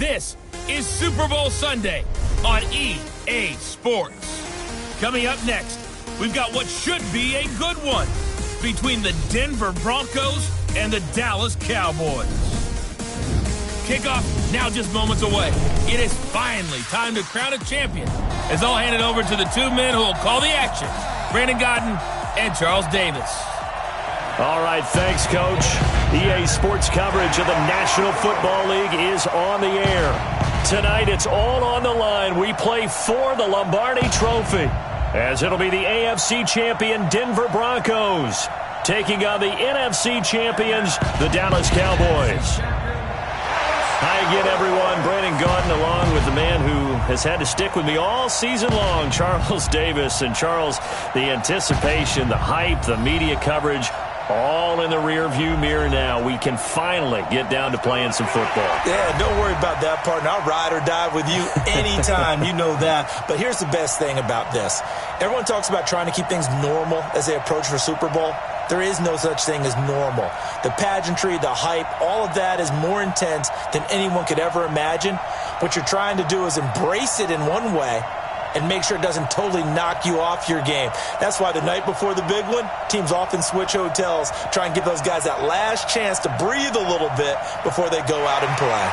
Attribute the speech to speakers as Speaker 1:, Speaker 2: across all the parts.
Speaker 1: This is Super Bowl Sunday on EA Sports. Coming up next, we've got what should be a good one between the Denver Broncos and the Dallas Cowboys. Kickoff now just moments away. It is finally time to crown a champion as I'll hand it over to the two men who will call the action, Brandon Godden and Charles Davis.
Speaker 2: All right, thanks, Coach. EA Sports coverage of the National Football League is on the air. Tonight, it's all on the line. We play for the Lombardi Trophy, as it'll be the AFC champion Denver Broncos taking on the NFC champions, the Dallas Cowboys. Hi again, everyone. Brandon Gaudin along with the man who has had to stick with me all season long, Charles Davis. And Charles, the anticipation, the hype, the media coverage, all in the rearview mirror now. We can finally get down to playing some football.
Speaker 3: Yeah, don't worry about that, partner. I'll ride or die with you anytime. You know that. But here's the best thing about this. Everyone talks about trying to keep things normal as they approach for Super Bowl. There is no such thing as normal. The pageantry, the hype, all of that is more intense than anyone could ever imagine. What you're trying to do is embrace it in one way and make sure it doesn't totally knock you off your game. That's why the night before the big one, teams often switch hotels, try and give those guys that last chance to breathe a little bit before they go out and play.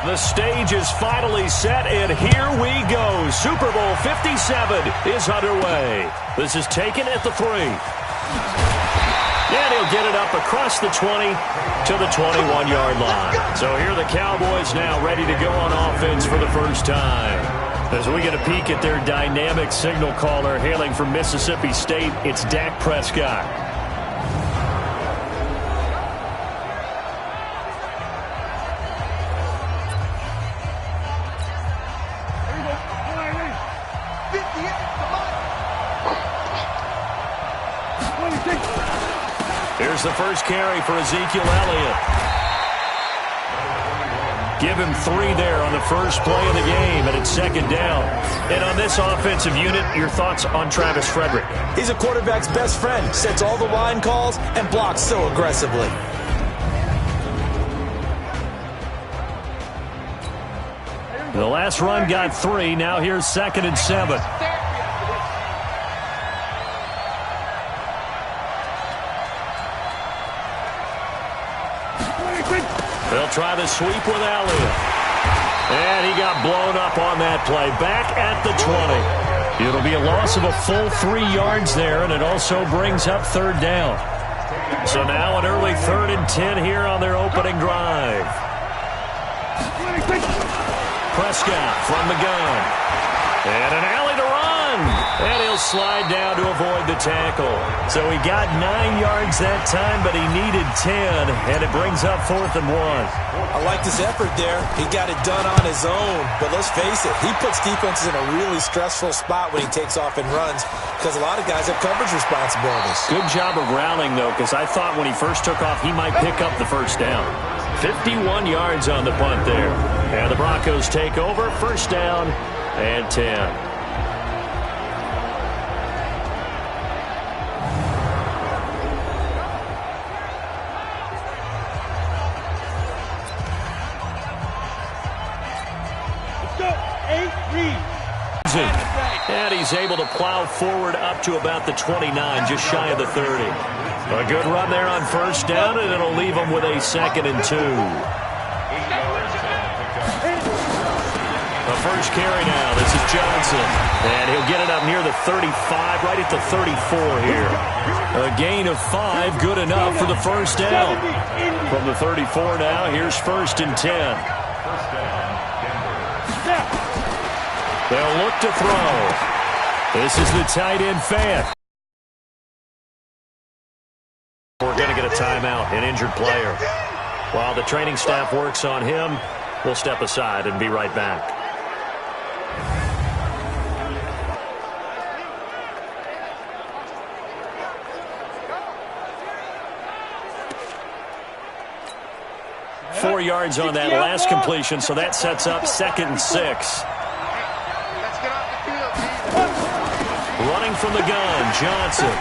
Speaker 2: The stage is finally set, and here we go. Super Bowl 57 is underway. This is taken at the 3. And he'll get it up across the 20 to the 21-yard line. So here are the Cowboys now ready to go on offense for the first time. As we get a peek at their dynamic signal caller hailing from Mississippi State, it's Dak Prescott. Here's the first carry for Ezekiel Elliott. Give him 3 there on the first play of the game, and it's second down. And on this offensive unit, your thoughts on Travis Frederick?
Speaker 3: He's a quarterback's best friend. Sets all the line calls and blocks so aggressively.
Speaker 2: The last run got 3. Now here's 2nd and 7. They'll try the sweep with Elliott. And he got blown up on that play. Back at the 20. It'll be a loss of a full 3 yards there, and it also brings up 3rd down. So now an early 3rd and 10 here on their opening drive. Prescott from the gun. And an alley to run. And he'll slide down to avoid the tackle. So he got 9 yards that time, but he needed 10. And it brings up 4th and 1.
Speaker 3: I like this effort there. He got it done on his own. But let's face it, he puts defenses in a really stressful spot when he takes off and runs because a lot of guys have coverage responsibilities.
Speaker 2: Good job of rallying, though, because I thought when he first took off, he might pick up the first down. 51 yards on the punt there. And the Broncos take over, 1st down and 10. And he's able to plow forward up to about the 29, just shy of the 30. A good run there on 1st down, and it'll leave him with a 2nd and 2. A first carry now. This is Johnson. And he'll get it up near the 35, right at the 34 here. A gain of 5, good enough for the first down. From the 34 now, here's 1st and 10. They'll look to throw. This is the tight end fan. We're going to get a timeout, an injured player. While the training staff works on him, we'll step aside and be right back. Four yards on that last completion, so that sets up 2nd and 6. Running from the gun, Johnson.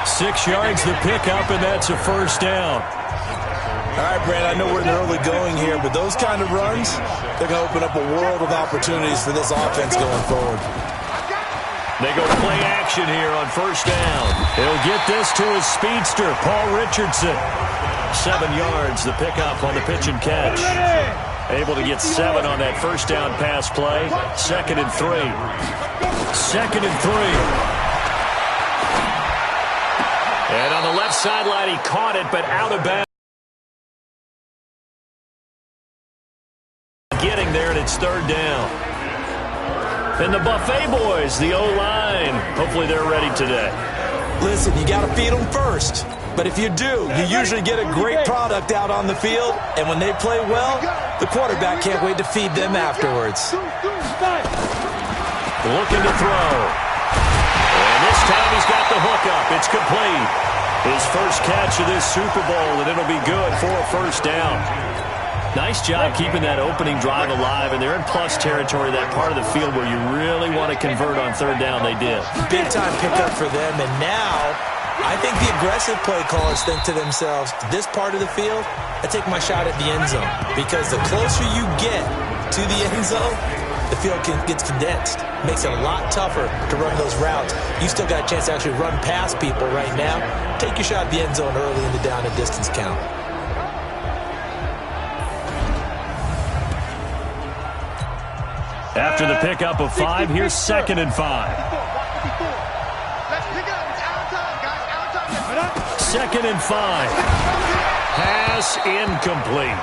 Speaker 2: 6 yards the pickup, and that's a first down.
Speaker 3: All right, Brad, I know we're in the early going here, but those kind of runs, they're going to open up a world of opportunities for this offense going forward.
Speaker 2: They go play action here on first down. He'll get this to his speedster, Paul Richardson. 7 yards, the pickup on the pitch and catch. Able to get 7 on that first down pass play. 2nd and 3. 2nd and 3. And on the left sideline, he caught it, but out of bounds. Getting there, and it's 3rd down. And the Buffet boys, the O-line, hopefully they're ready today.
Speaker 3: Listen, you got to feed them first. But if you do, you usually get a great product out on the field. And when they play well, the quarterback can't wait to feed them afterwards.
Speaker 2: Looking to throw. And this time he's got the hook up. It's complete. His first catch of this Super Bowl, and it'll be good for a first down. Nice job keeping that opening drive alive, and they're in plus territory, that part of the field where you really want to convert on 3rd down. They did.
Speaker 3: Big-time pickup for them, and now I think the aggressive play callers think to themselves, this part of the field, I take my shot at the end zone, because the closer you get to the end zone, the field gets condensed. Makes it a lot tougher to run those routes. You still got a chance to actually run past people right now. Take your shot at the end zone early in the down and distance count.
Speaker 2: After the pickup of 5, here's 2nd and 5. 2nd and 5. Pass incomplete.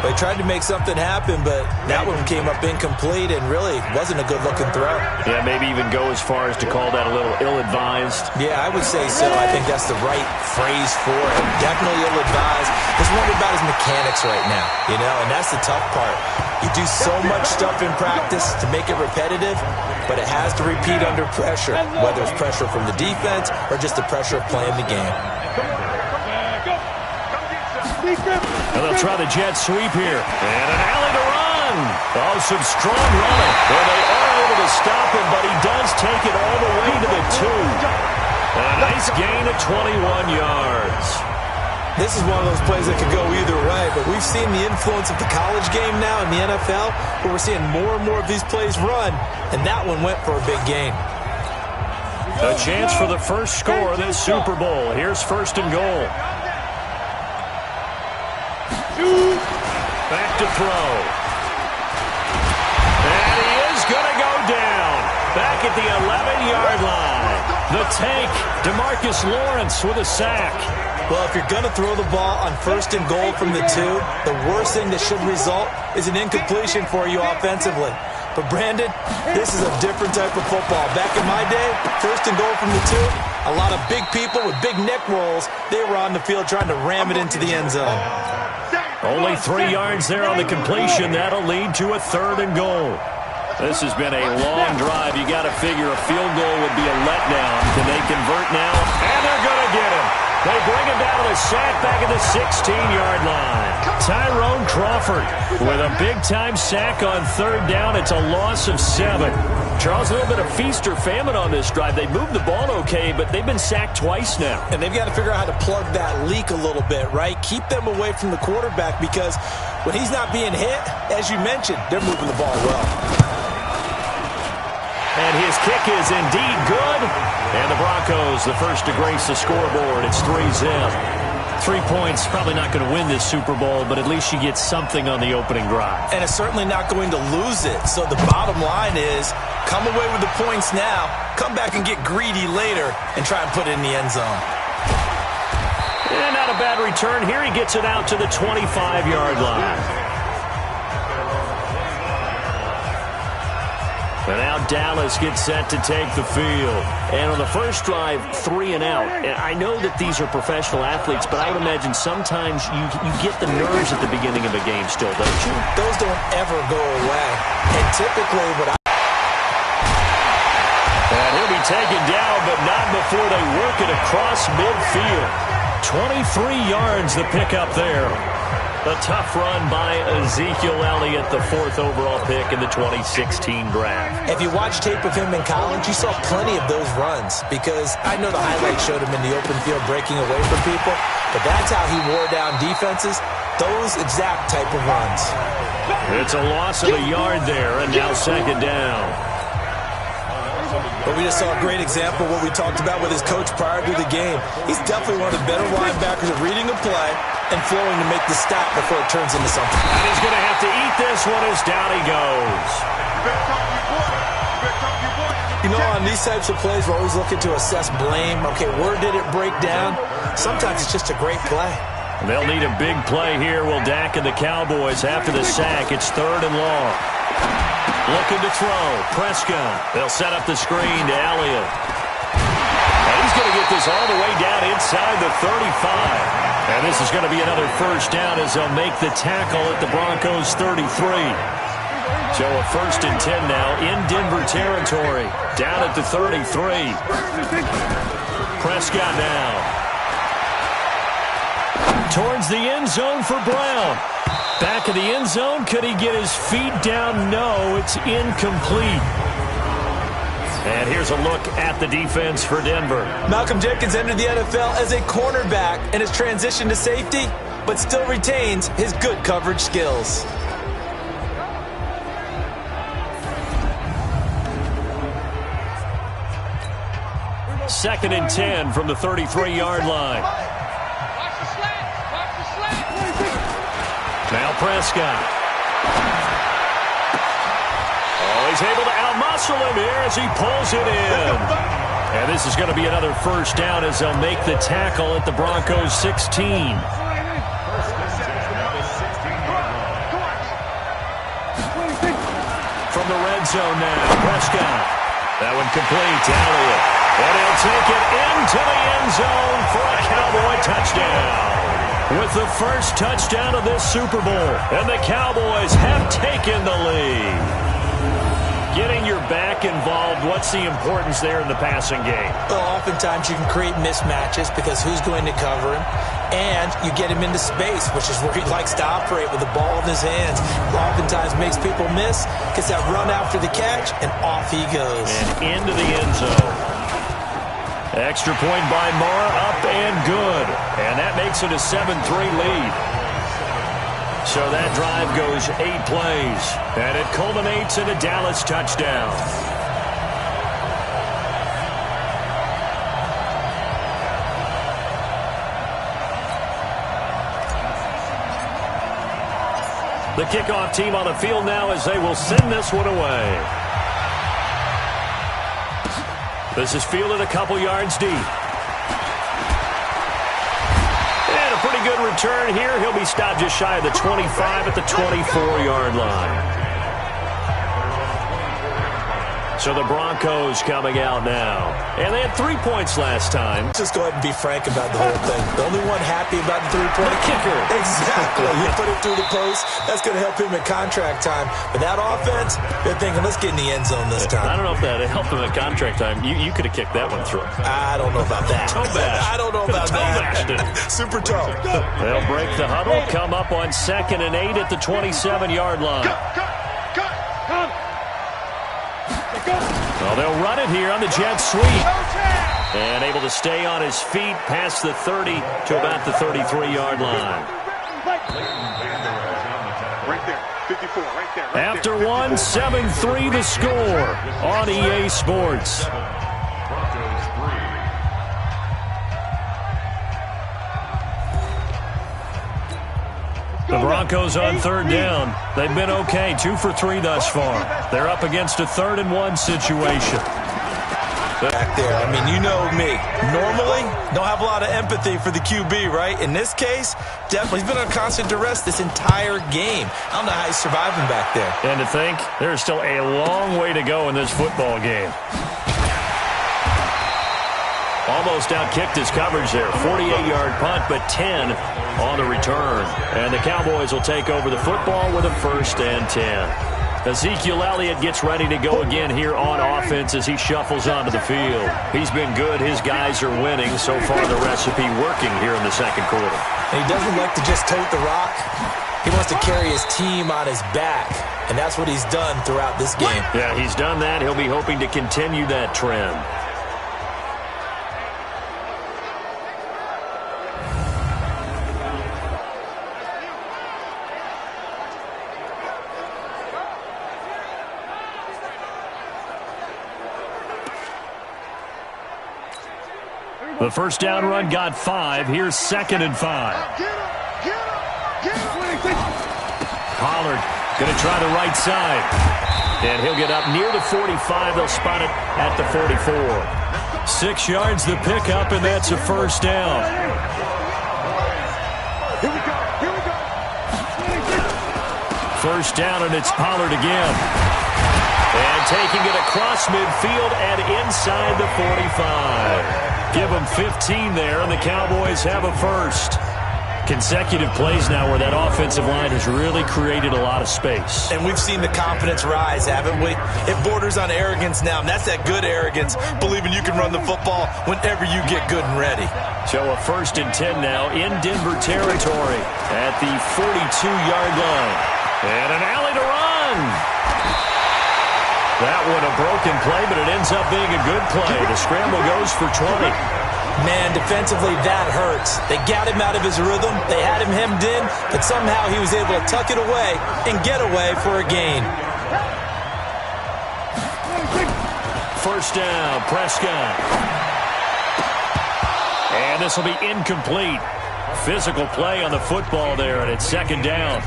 Speaker 3: They tried to make something happen, but that one came up incomplete and really wasn't a good-looking throw.
Speaker 2: Yeah, maybe even go as far as to call that a little ill-advised.
Speaker 3: Yeah, I would say so. I think that's the right phrase for it. Definitely ill-advised. Just wondering about his mechanics right now, and that's the tough part. You do so much stuff in practice to make it repetitive, but it has to repeat under pressure, whether it's pressure from the defense or just the pressure of playing the game.
Speaker 2: And they'll try the jet sweep here. And an alley to run. Oh, some strong running. Well, they are able to stop him, but he does take it all the way to the 2. A nice gain of 21 yards.
Speaker 3: This is one of those plays that could go either way, but we've seen the influence of the college game now in the NFL, where we're seeing more and more of these plays run, and that one went for a big gain.
Speaker 2: A chance for the first score of this Super Bowl. Here's 1st and goal. Back to throw. And he is going to go down. Back at the 11-yard line. The tank, DeMarcus Lawrence with a sack.
Speaker 3: Well, if you're going to throw the ball on 1st and goal from the 2, the worst thing that should result is an incompletion for you offensively. But, Brandon, this is a different type of football. Back in my day, 1st and goal from the 2, a lot of big people with big neck rolls, they were on the field trying to ram it into the end zone.
Speaker 2: Only 3 yards there on the completion. That'll lead to a 3rd and goal. This has been a long drive. You got to figure a field goal would be a letdown. Can they convert now? And they're going to get him. They bring him down to the sack back at the 16-yard line. Tyrone Crawford with a big-time sack on 3rd down. It's a loss of 7. Charles, a little bit of feast or famine on this drive. They moved the ball okay, but they've been sacked twice now.
Speaker 3: And they've got to figure out how to plug that leak a little bit, right? Keep them away from the quarterback, because when he's not being hit, as you mentioned, they're moving the ball well.
Speaker 2: And his kick is indeed good. And the Broncos, the first to grace the scoreboard. It's 3-0. 3 points, probably not going to win this Super Bowl, but at least you get something on the opening drive.
Speaker 3: And it's certainly not going to lose it. So the bottom line is, come away with the points now, come back and get greedy later, and try and put it in the end zone.
Speaker 2: And not a bad return here. He gets it out to the 25-yard line. And now Dallas gets set to take the field. And on the first drive, 3 and out. And I know that these are professional athletes, but I would imagine sometimes you get the nerves at the beginning of a game still, don't you?
Speaker 3: Those don't ever go away. And typically what
Speaker 2: And he'll be taken down, but not before they work it across midfield. 23 yards the pickup there. A tough run by Ezekiel Elliott, the 4th overall pick in the 2016 draft.
Speaker 3: If you watch tape of him in college, you saw plenty of those runs because I know the highlights showed him in the open field breaking away from people, but that's how he wore down defenses, those exact type of runs.
Speaker 2: It's a loss of a yard there, and now second down.
Speaker 3: But we just saw a great example of what we talked about with his coach prior to the game. He's definitely one of the better linebackers at reading a play and flowing to make the stop before it turns into something.
Speaker 2: And he's going to have to eat this one as down he goes.
Speaker 3: You know, on these types of plays, we're always looking to assess blame. Okay, where did it break down? Sometimes it's just a great play.
Speaker 2: They'll need a big play here. Will Dak and the Cowboys after the sack. It's 3rd and long. Looking to throw. Prescott. They'll set up the screen to Elliott. And he's going to get this all the way down inside the 35. And this is going to be another first down as they'll make the tackle at the Broncos 33. So a 1st and 10 now in Denver territory. Down at the 33. Prescott now. Towards the end zone for Brown. Back of the end zone. Could he get his feet down? No, it's incomplete. And here's a look at the defense for Denver.
Speaker 3: Malcolm Jenkins entered the NFL as a cornerback and has transitioned to safety, but still retains his good coverage skills.
Speaker 2: Second and 10 from the 33-yard line. Now Prescott. Oh, he's able to outmuscle him here as he pulls it in. And this is going to be another first down as they'll make the tackle at the Broncos 16. From the red zone now, Prescott. That one complete to Elliott. And he'll take it into the end zone for a Cowboy touchdown. With the first touchdown of this Super Bowl. And the Cowboys have taken the lead. Getting your back involved, what's the importance there in the passing game?
Speaker 3: Well, oftentimes you can create mismatches because who's going to cover him? And you get him into space, which is where he likes to operate with the ball in his hands. Oftentimes makes people miss, gets that run after the catch, and off he goes.
Speaker 2: And into the end zone. Extra point by Moore, up and good. And that makes it a 7-3 lead. So that drive goes 8 plays. And it culminates in a Dallas touchdown. The kickoff team on the field now as they will send this one away. This is fielded a couple yards deep. And a pretty good return here. He'll be stopped just shy of the 25 at the 24-yard line. So the Broncos coming out now. And they had 3 points last time.
Speaker 3: Just go ahead and be frank about the whole thing. The only one happy about the three-point
Speaker 2: kicker.
Speaker 3: Exactly. You put it through the post. That's going to help him in contract time. But that offense, they're thinking, let's get in the end zone this time.
Speaker 2: I don't know if that helped him in contract time. You could have kicked that one through.
Speaker 3: I don't know about that.
Speaker 2: Toe bash.
Speaker 3: I don't know about that. Super toe.
Speaker 2: They'll break the huddle. Come up on 2nd and 8 at the 27-yard line. Well, they'll run it here on the jet sweep. And able to stay on his feet past the 30 to about the 33-yard line. After one, 7-3 the score on EA Sports. The Broncos on third down. They've been okay, 2 for 3 thus far. They're up against a 3rd-and-1 situation.
Speaker 3: Back there, I mean, you know me. Normally, don't have a lot of empathy for the QB, right? In this case, definitely. He's been on constant duress this entire game. I don't know how he's surviving back there.
Speaker 2: And to think, there's still a long way to go in this football game. Almost outkicked his coverage there. 48-yard punt, but 10 on the return. And the Cowboys will take over the football with a 1st and 10. Ezekiel Elliott gets ready to go again here on offense as he shuffles onto the field. He's been good. His guys are winning. So far, the recipe working here in the second quarter.
Speaker 3: And he doesn't like to just tote the rock. He wants to carry his team on his back, and that's what he's done throughout this game.
Speaker 2: Yeah, he's done that. He'll be hoping to continue that trend. The first down run got 5. Here's 2nd and 5. Pollard going to try the right side. And he'll get up near the 45. They'll spot it at the 44. 6 yards the pickup, and that's a first down. First down, and it's Pollard again. And taking it across midfield and inside the 45. Give them 15 there, and the Cowboys have a first. Consecutive plays now where that offensive line has really created a lot of space.
Speaker 3: And we've seen the confidence rise, haven't we? It borders on arrogance now, and that's that good arrogance, believing you can run the football whenever you get good and ready.
Speaker 2: So a 1st and 10 now in Denver territory at the 42-yard line. And an alley to run. That one a broken play, but it ends up being a good play. The scramble goes for 20.
Speaker 3: Man, defensively, that hurts. They got him out of his rhythm. They had him hemmed in, but somehow he was able to tuck it away and get away for a gain.
Speaker 2: First down, Prescott. And this will be incomplete. Physical play on the football there, and it's 2nd down.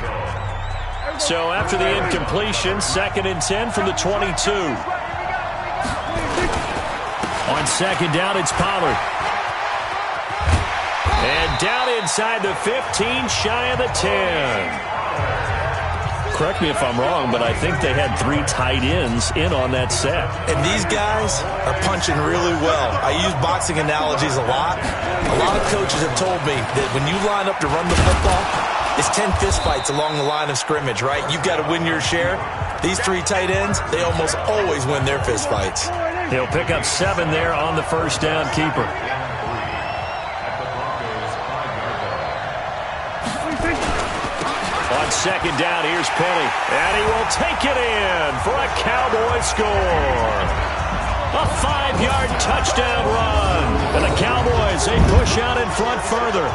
Speaker 2: So after the incompletion, 2nd and 10 from the 22. On 2nd down, it's Pollard. And down inside the 15, shy of the 10. Correct me if I'm wrong, but I think they had 3 tight ends in on that set.
Speaker 3: And these guys are punching really well. I use boxing analogies a lot. A lot of coaches have told me that when you line up to run the football, it's 10 fistfights along the line of scrimmage, right? You've got to win your share. These 3 tight ends, they almost always win their fistfights.
Speaker 2: He'll pick up 7 there on the first down keeper. On 2nd down, here's Penny. And he will take it in for a Cowboy score. A 5-yard touchdown run. And the Cowboys, they push out in front further.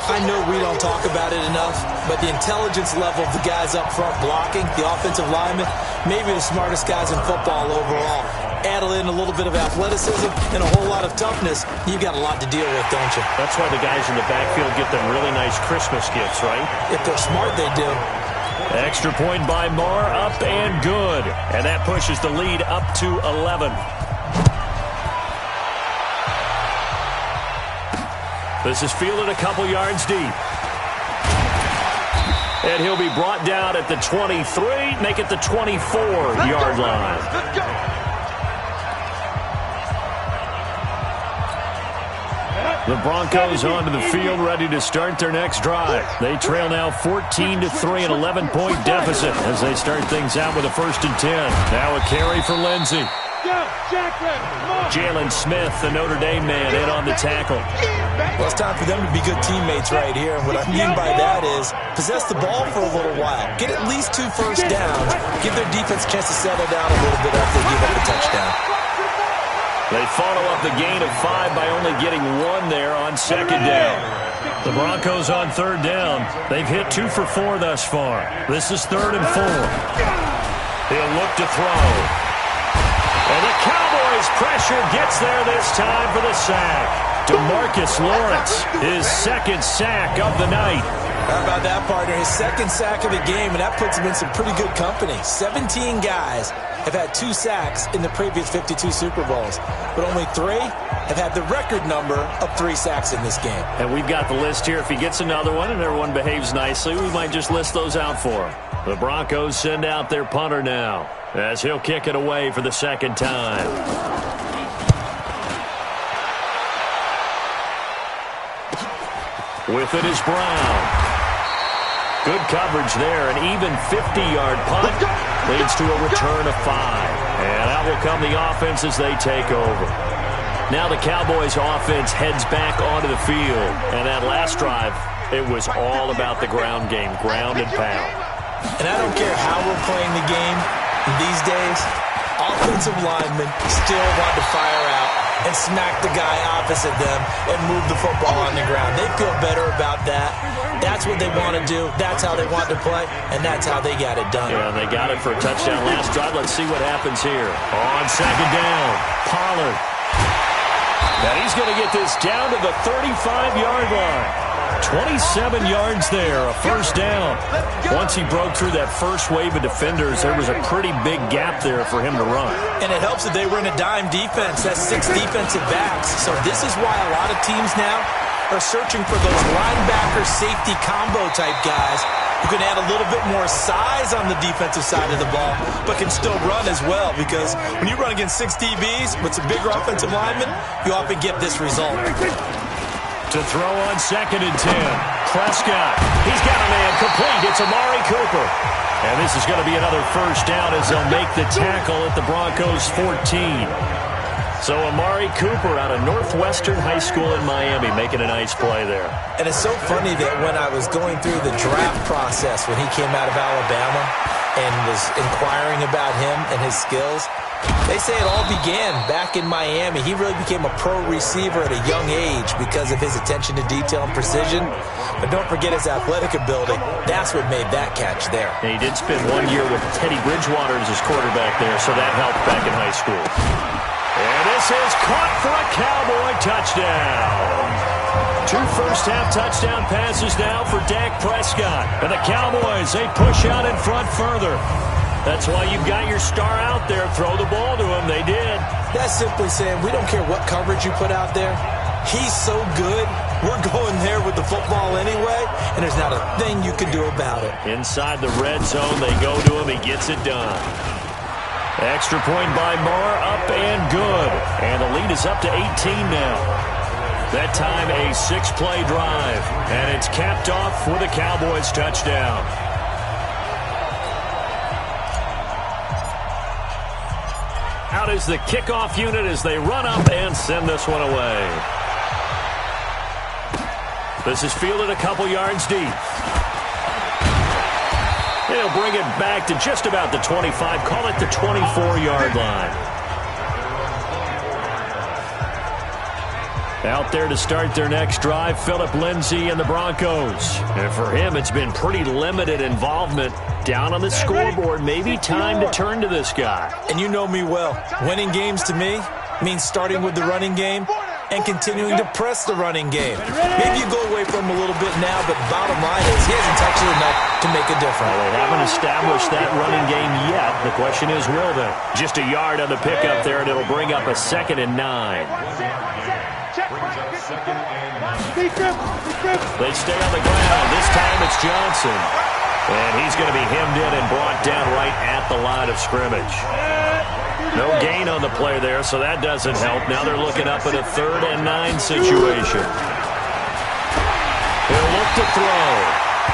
Speaker 3: I know we don't talk about it enough, but the intelligence level of the guys up front blocking, the offensive linemen, maybe the smartest guys in football overall. Add in a little bit of athleticism and a whole lot of toughness, you've got a lot to deal with, don't you?
Speaker 2: That's why the guys in the backfield get them really nice Christmas gifts, right?
Speaker 3: If they're smart, they do.
Speaker 2: Extra point by Marr, up and good. And that pushes the lead up to 11. This is fielded a couple yards deep. And he'll be brought down at the 23, make it the 24-yard line.
Speaker 3: Let's go.
Speaker 2: The Broncos onto the field, ready to start their next drive. They trail now 14-3, an 11-point deficit as they start things out with a 1st and 10. Now a carry for Lindsey. Jalen Smith, the Notre Dame man, in on the tackle.
Speaker 3: Well, it's time for them to be good teammates right here. And what I mean by that is possess the ball for a little while. Get at least 2 first downs. Give their defense a chance to settle down a little bit after they give up a touchdown.
Speaker 2: They follow up the gain of 5 by only getting 1 there on 2nd down. The Broncos on 3rd down. They've hit 2 for 4 thus far. This is 3rd and 4. He'll look to throw. And the Cowboys pressure gets there this time for the sack. DeMarcus Lawrence, his 2nd sack of the night.
Speaker 3: How about that, partner? His second sack of the game, and that puts him in some pretty good company. 17 guys have had 2 sacks in the previous 52 Super Bowls, but only 3 have had the record number of 3 sacks in this game.
Speaker 2: And we've got the list here. If he gets another one and everyone behaves nicely, we might just list those out for him. The Broncos send out their punter now, as he'll kick it away for the second time. With it is Brown. Good coverage there. An even 50-yard punt leads to a return of 5. And out will come the offense as they take over. Now the Cowboys offense heads back onto the field. And that last drive, it was all about the ground game, ground and pound.
Speaker 3: And I don't care how we're playing the game these days, offensive linemen still want to fire out and smack the guy opposite them and move the football on the ground. They feel better about that. That's what they want to do. That's how they want to play, and that's how they got it done.
Speaker 2: Yeah, they got it for a touchdown last drive. Let's see what happens here. On second down, Pollard. And he's going to get this down to the 35-yard line. 27 yards there, a first down. Once he broke through that first wave of defenders, there was a pretty big gap there for him to run.
Speaker 3: And it helps that they were in a dime defense. That's 6 defensive backs. So this is why a lot of teams now are searching for those linebacker safety combo type guys who can add a little bit more size on the defensive side of the ball, but can still run as well, because when you run against 6 DBs with some bigger offensive linemen, you often get this result.
Speaker 2: To throw on second and 10. Prescott. He's got a man complete. It's Amari Cooper. And this is going to be another first down as they'll make the tackle at the Broncos 14. So Amari Cooper out of Northwestern High School in Miami making a nice play there.
Speaker 3: And it's so funny that when I was going through the draft process when he came out of Alabama and was inquiring about him and his skills, they say it all began back in Miami. He really became a pro receiver at a young age because of his attention to detail and precision. But don't forget his athletic ability. That's what made that catch there.
Speaker 2: And he did spend 1 year with Teddy Bridgewater as his quarterback there, so that helped back in high school. And this is caught for a Cowboy touchdown. 2 first-half touchdown passes now for Dak Prescott. And the Cowboys, they push out in front further. That's why you've got your star out there. Throw the ball to him. They did.
Speaker 3: That's simply saying we don't care what coverage you put out there. He's so good. We're going there with the football anyway, and there's not a thing you can do about it.
Speaker 2: Inside the red zone, they go to him. He gets it done. Extra point by Marr, up and good. And the lead is up to 18 now. That time a 6-play drive, and it's capped off for the Cowboys touchdown. Out is the kickoff unit as they run up and send this one away. This is fielded a couple yards deep. They'll bring it back to just about the 25, call it the 24-yard line. Out there to start their next drive, Phillip Lindsay and the Broncos. And for him, it's been pretty limited involvement down on the scoreboard. Maybe time to turn to this guy.
Speaker 3: And you know me well. Winning games to me means starting with the running game and continuing to press the running game. Maybe you go away from him a little bit now, but bottom line is he hasn't touched it enough to make a difference.
Speaker 2: Well, they haven't established that running game yet. The question is, will they? Just a yard on the pickup there, and it'll bring up a 2nd and 9. They stay on the ground. This time it's Johnson. And he's going to be hemmed in and brought down right at the line of scrimmage. No gain on the play there, so that doesn't help. Now they're looking up at a 3rd and 9 situation. He'll look to throw.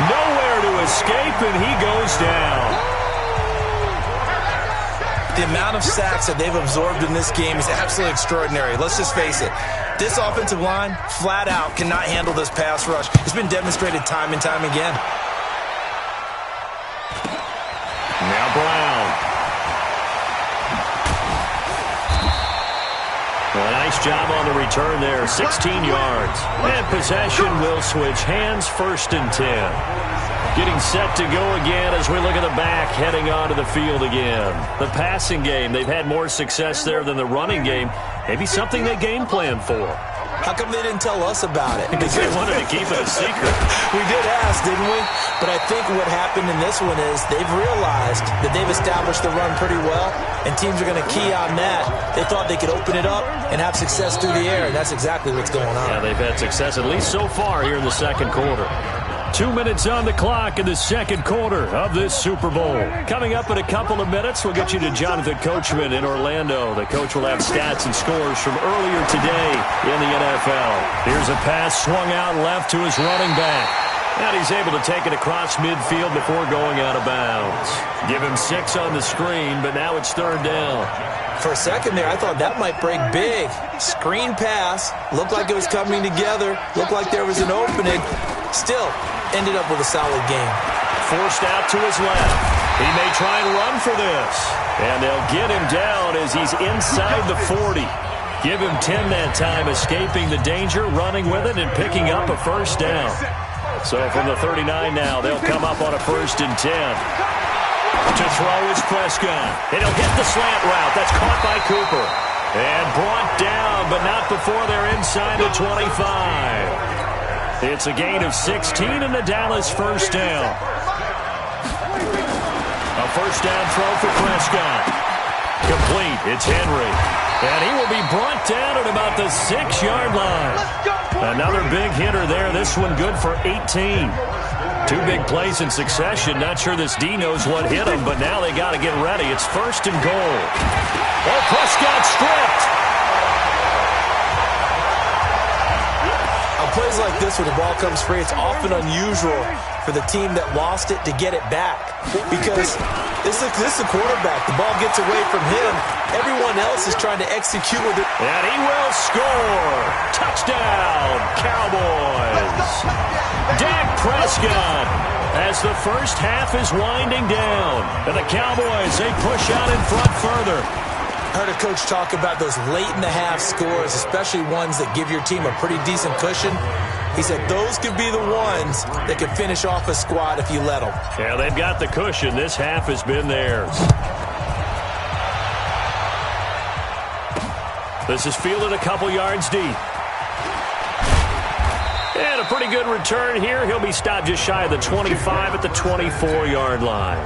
Speaker 2: Nowhere to escape, and he goes down.
Speaker 3: The amount of sacks that they've absorbed in this game is absolutely extraordinary. Let's just face it. This offensive line, flat out, cannot handle this pass rush. It's been demonstrated time and time again.
Speaker 2: Now Brown. A nice job on the return there. 16 yards. And possession will switch hands, 1st and 10. Getting set to go again as we look at the back, heading onto the field again. The passing game, they've had more success there than the running game. Maybe something they game plan for.
Speaker 3: How come they didn't tell us about it?
Speaker 2: Because they wanted to keep it a secret.
Speaker 3: We did ask, didn't we? But I think what happened in this one is they've realized that they've established the run pretty well, and teams are going to key on that. They thought they could open it up and have success through the air, and that's exactly what's going on.
Speaker 2: Yeah, they've had success at least so far here in the second quarter. 2 minutes on the clock in the second quarter of this Super Bowl. Coming up in a couple of minutes, we'll get you to Jonathan Coachman in Orlando. The coach will have stats and scores from earlier today in the NFL. Here's a pass swung out left to his running back. And he's able to take it across midfield before going out of bounds. Give him 6 on the screen, but now it's third down.
Speaker 3: For a second there, I thought that might break big. Screen pass. Looked like it was coming together. Looked like there was an opening. Still, ended up with a solid game.
Speaker 2: Forced out to his left. He may try and run for this. And they'll get him down as he's inside the 40. Give him 10 that time, escaping the danger, running with it, and picking up a first down. So from the 39 now, they'll come up on a 1st and 10. To throw is Prescott. And he'll hit the slant route. That's caught by Cooper. And brought down, but not before they're inside the 25. It's a gain of 16 and the Dallas first down. A first down throw for Prescott. Complete. It's Henry. And he will be brought down at about the 6-yard line. Another big hitter there. This one good for 18. 2 big plays in succession. Not sure this D knows what hit him, but now they got to get ready. It's 1st and goal. Oh, Prescott stripped.
Speaker 3: Plays like this when the ball comes free, it's often unusual for the team that lost it to get it back. Because this is the quarterback. The ball gets away from him. Everyone else is trying to execute with it.
Speaker 2: And he will score. Touchdown, Cowboys. Dak Prescott as the first half is winding down. And the Cowboys, they push out in front further.
Speaker 3: I heard a coach talk about those late-in-the-half scores, especially ones that give your team a pretty decent cushion. He said those could be the ones that could finish off a squad if you let them.
Speaker 2: Yeah, they've got the cushion. This half has been theirs. This is fielded a couple yards deep. And a pretty good return here. He'll be stopped just shy of the 25 at the 24-yard line.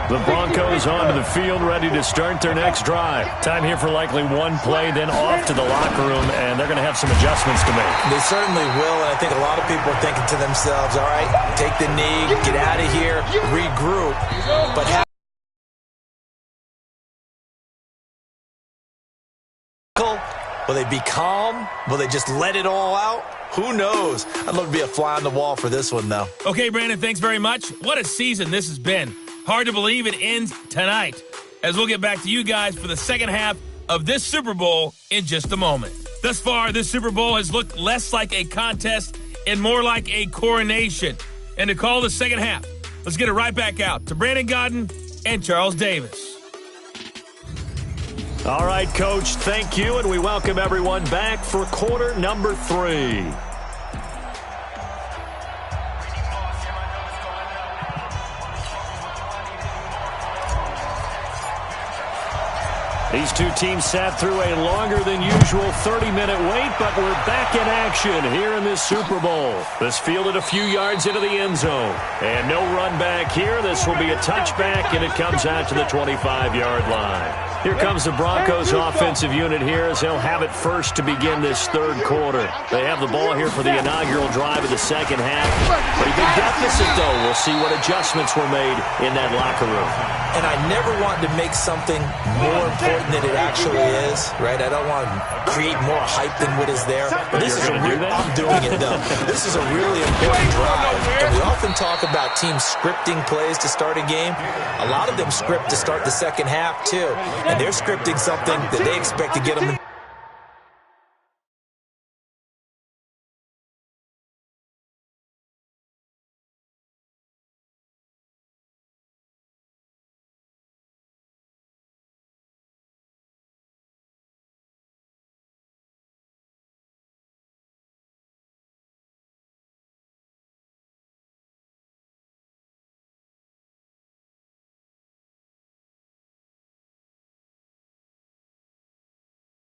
Speaker 2: The Broncos onto the field, ready to start their next drive. Time here for likely one play, then off to the locker room, and they're going to have some adjustments to make.
Speaker 3: They certainly will, and I think a lot of people are thinking to themselves, all right, take the knee, get out of here, regroup. But will they be calm? Will they just let it all out? Who knows? I'd love to be a fly on the wall for this one, though.
Speaker 1: Okay, Brandon, thanks very much. What a season this has been. Hard to believe it ends tonight, as we'll get back to you guys for the second half of this Super Bowl in just a moment. Thus far, this Super Bowl has looked less like a contest and more like a coronation. And to call the second half, let's get it right back out to Brandon Godden and Charles Davis.
Speaker 2: All right, Coach, thank you, and we welcome everyone back for quarter number 3. These two teams sat through a longer than usual 30-minute wait, but we're back in action here in this Super Bowl. This fielded a few yards into the end zone. And no run back here. This will be a touchback, and it comes out to the 25-yard line. Here comes the Broncos offensive unit here as they'll have it first to begin this third quarter. They have the ball here for the inaugural drive of the second half. Pretty big deficit, though. We'll see what adjustments were made in that locker room.
Speaker 3: And I never want to make something more important than it actually is, right? I don't want to create more hype than what is there. But this is I'm doing it, though. This is a really important drive. And we often talk about teams scripting plays to start a game. A lot of them script to start the second half, too. And they're scripting something that they expect to get them